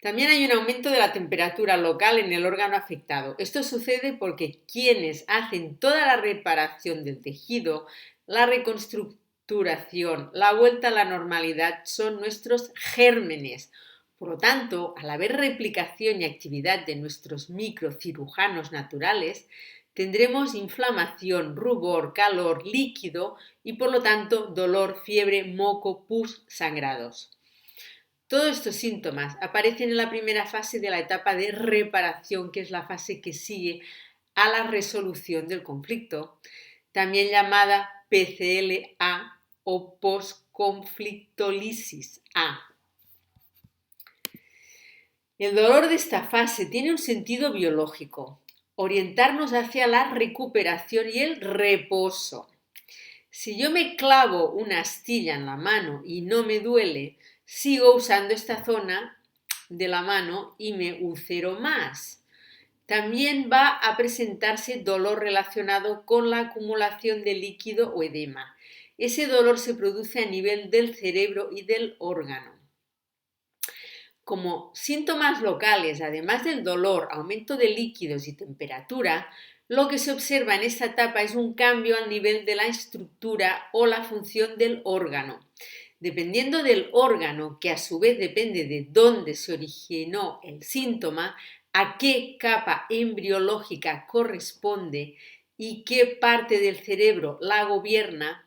También hay un aumento de la temperatura local en el órgano afectado. Esto sucede porque quienes hacen toda la reparación del tejido, la reconstructuración, la vuelta a la normalidad son nuestros gérmenes. Por lo tanto, al haber replicación y actividad de nuestros microcirujanos naturales, tendremos inflamación, rubor, calor, líquido y por lo tanto dolor, fiebre, moco, pus, sangrados. Todos estos síntomas aparecen en la primera fase de la etapa de reparación, que es la fase que sigue a la resolución del conflicto, también llamada PCL-A o posconflictolisis A. El dolor de esta fase tiene un sentido biológico, orientarnos hacia la recuperación y el reposo. Si yo me clavo una astilla en la mano y no me duele, sigo usando esta zona de la mano y me ulcero más. También va a presentarse dolor relacionado con la acumulación de líquido o edema. Ese dolor se produce a nivel del cerebro y del órgano. Como síntomas locales, además del dolor, aumento de líquidos y temperatura, lo que se observa en esta etapa es un cambio al nivel de la estructura o la función del órgano. Dependiendo del órgano, que a su vez depende de dónde se originó el síntoma, a qué capa embriológica corresponde y qué parte del cerebro la gobierna,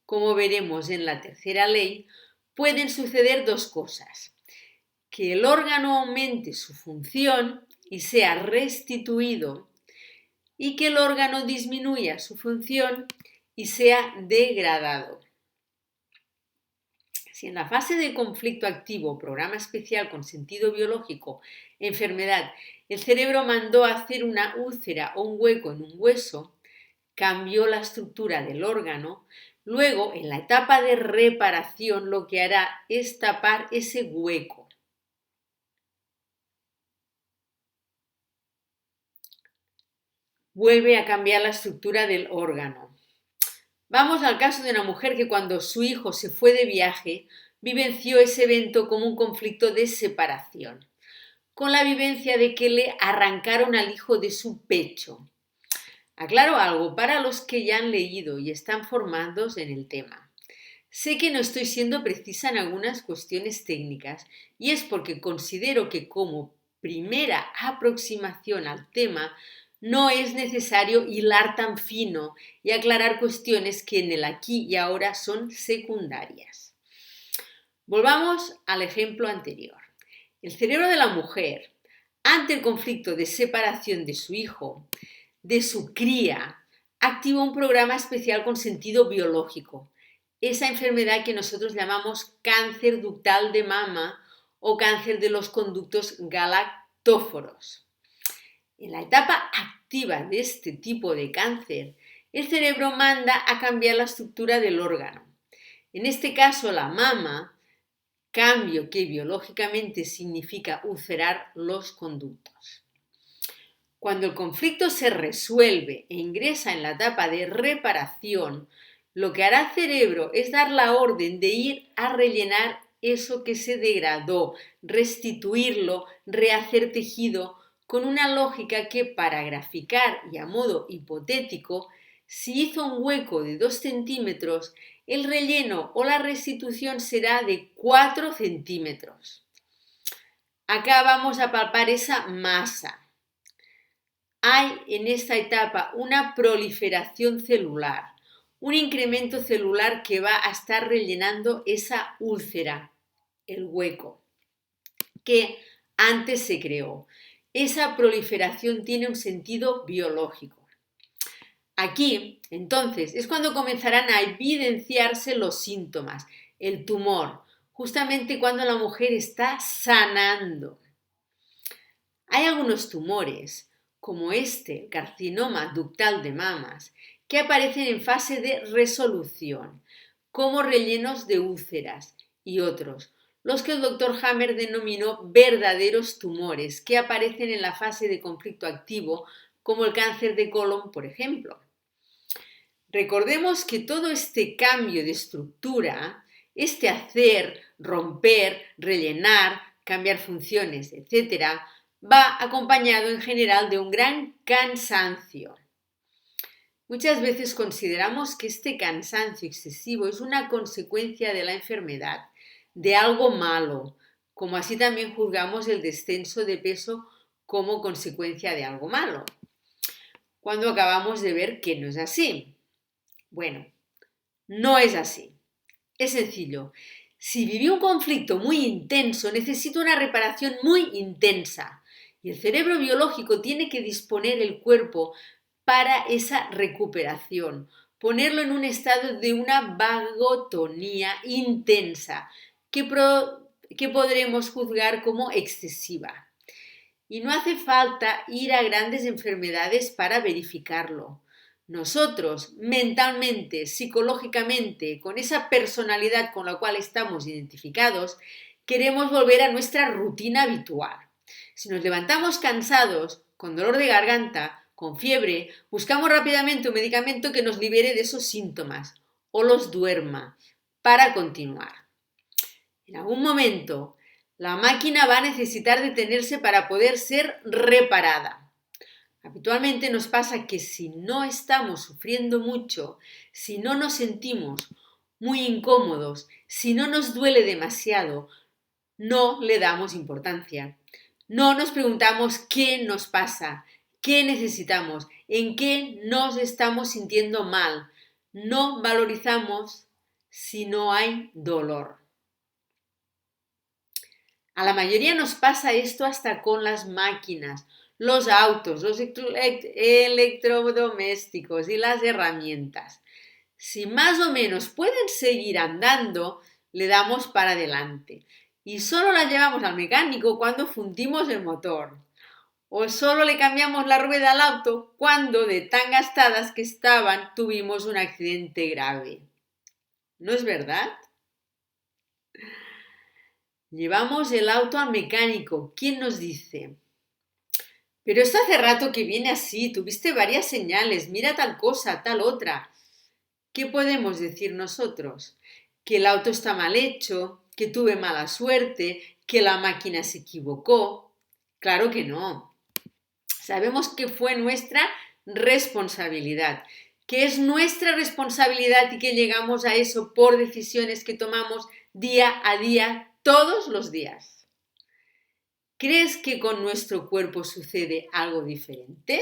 como veremos en la tercera ley, pueden suceder dos cosas: que el órgano aumente su función y sea restituido, y que el órgano disminuya su función y sea degradado. Si en la fase de conflicto activo, programa especial con sentido biológico, enfermedad, el cerebro mandó a hacer una úlcera o un hueco en un hueso, cambió la estructura del órgano, luego en la etapa de reparación lo que hará es tapar ese hueco. Vuelve a cambiar la estructura del órgano. Vamos al caso de una mujer que cuando su hijo se fue de viaje, vivenció ese evento como un conflicto de separación, con la vivencia de que le arrancaron al hijo de su pecho. Aclaro algo para los que ya han leído y están formados en el tema. Sé que no estoy siendo precisa en algunas cuestiones técnicas y es porque considero que como primera aproximación al tema no es necesario hilar tan fino y aclarar cuestiones que en el aquí y ahora son secundarias. Volvamos al ejemplo anterior. El cerebro de la mujer, ante el conflicto de separación de su hijo, de su cría, activó un programa especial con sentido biológico. Esa enfermedad que nosotros llamamos cáncer ductal de mama o cáncer de los conductos galactóforos. En la etapa activa de este tipo de cáncer, el cerebro manda a cambiar la estructura del órgano. En este caso, la mama, cambio que biológicamente significa ulcerar los conductos. Cuando el conflicto se resuelve e ingresa en la etapa de reparación, lo que hará el cerebro es dar la orden de ir a rellenar eso que se degradó, restituirlo, rehacer tejido, con una lógica que, para graficar y a modo hipotético, si hizo un hueco de 2 centímetros, el relleno o la restitución será de 4 centímetros. Acá vamos a palpar esa masa. Hay en esta etapa una proliferación celular, un incremento celular que va a estar rellenando esa úlcera, el hueco, que antes se creó. Esa proliferación tiene un sentido biológico. Aquí, entonces, es cuando comenzarán a evidenciarse los síntomas, el tumor, justamente cuando la mujer está sanando. Hay algunos tumores, como este, el carcinoma ductal de mamas, que aparecen en fase de resolución, como rellenos de úlceras, y otros, los que el Dr. Hammer denominó verdaderos tumores, que aparecen en la fase de conflicto activo, como el cáncer de colon, por ejemplo. Recordemos que todo este cambio de estructura, este hacer, romper, rellenar, cambiar funciones, etc., va acompañado en general de un gran cansancio. Muchas veces consideramos que este cansancio excesivo es una consecuencia de la enfermedad, de algo malo, como así también juzgamos el descenso de peso como consecuencia de algo malo, cuando acabamos de ver que no es así. Bueno, no es así. Es sencillo. Si viví un conflicto muy intenso, necesito una reparación muy intensa. Y el cerebro biológico tiene que disponer el cuerpo para esa recuperación, ponerlo en un estado de una vagotonía intensa que podremos juzgar como excesiva. Y no hace falta ir a grandes enfermedades para verificarlo. Nosotros, mentalmente, psicológicamente, con esa personalidad con la cual estamos identificados, queremos volver a nuestra rutina habitual. Si nos levantamos cansados, con dolor de garganta, con fiebre, buscamos rápidamente un medicamento que nos libere de esos síntomas o los duerma para continuar. En algún momento, la máquina va a necesitar detenerse para poder ser reparada. Habitualmente nos pasa que si no estamos sufriendo mucho, si no nos sentimos muy incómodos, si no nos duele demasiado, no le damos importancia. No nos preguntamos qué nos pasa, qué necesitamos, en qué nos estamos sintiendo mal. No valorizamos si no hay dolor. A la mayoría nos pasa esto hasta con las máquinas, los autos, los electrodomésticos y las herramientas. Si más o menos pueden seguir andando, le damos para adelante. Y solo las llevamos al mecánico cuando fundimos el motor. O solo le cambiamos la rueda al auto cuando de tan gastadas que estaban tuvimos un accidente grave. ¿No es verdad? Llevamos el auto al mecánico. ¿Quién nos dice? Pero esto hace rato que viene así, tuviste varias señales, mira tal cosa, tal otra. ¿Qué podemos decir nosotros? ¿Que el auto está mal hecho? ¿Que tuve mala suerte? ¿Que la máquina se equivocó? Claro que no. Sabemos que fue nuestra responsabilidad, que es nuestra responsabilidad y que llegamos a eso por decisiones que tomamos día a día, todos los días. ¿Crees que con nuestro cuerpo sucede algo diferente?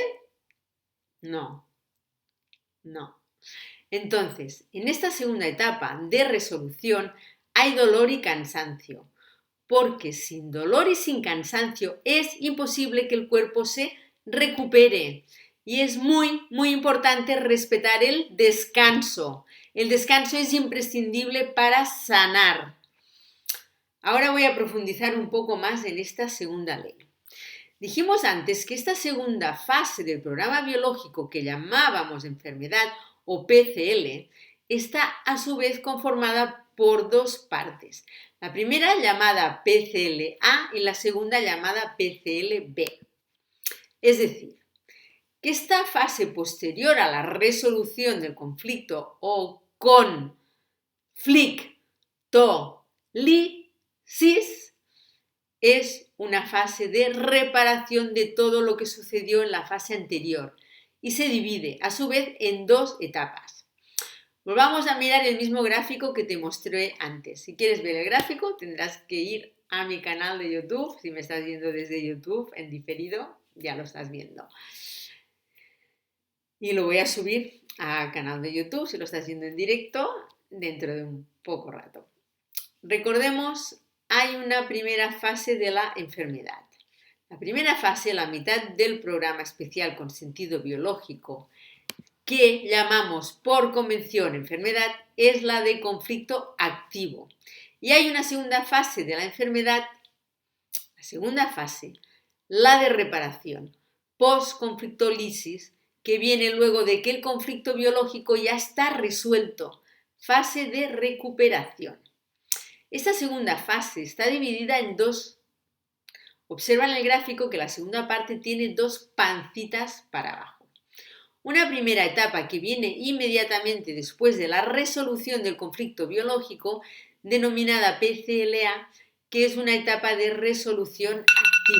No, no. Entonces, en esta segunda etapa de resolución hay dolor y cansancio, porque sin dolor y sin cansancio es imposible que el cuerpo se recupere. Y es muy, muy importante respetar el descanso. El descanso es imprescindible para sanar. Ahora voy a profundizar un poco más en esta segunda ley. Dijimos antes que esta segunda fase del programa biológico que llamábamos enfermedad o PCL está a su vez conformada por dos partes. La primera llamada PCL-A y la segunda llamada PCL-B. Es decir, que esta fase posterior a la resolución del conflicto o conflictolisis es una fase de reparación de todo lo que sucedió en la fase anterior y se divide a su vez en dos etapas. Volvamos a mirar el mismo gráfico que te mostré antes. Si quieres ver el gráfico tendrás que ir a mi canal de YouTube. Si me estás viendo desde YouTube en diferido, ya lo estás viendo. Y lo voy a subir al canal de YouTube si lo estás viendo en directo dentro de un poco rato. Recordemos, hay una primera fase de la enfermedad. La primera fase, la mitad del programa especial con sentido biológico, que llamamos por convención enfermedad, es la de conflicto activo. Y hay una segunda fase de la enfermedad, la segunda fase, la de reparación, post-conflictolisis, que viene luego de que el conflicto biológico ya está resuelto, fase de recuperación. Esta segunda fase está dividida en dos. Observa en el gráfico que la segunda parte tiene dos pancitas para abajo. Una primera etapa que viene inmediatamente después de la resolución del conflicto biológico, denominada PCLA, que es una etapa de resolución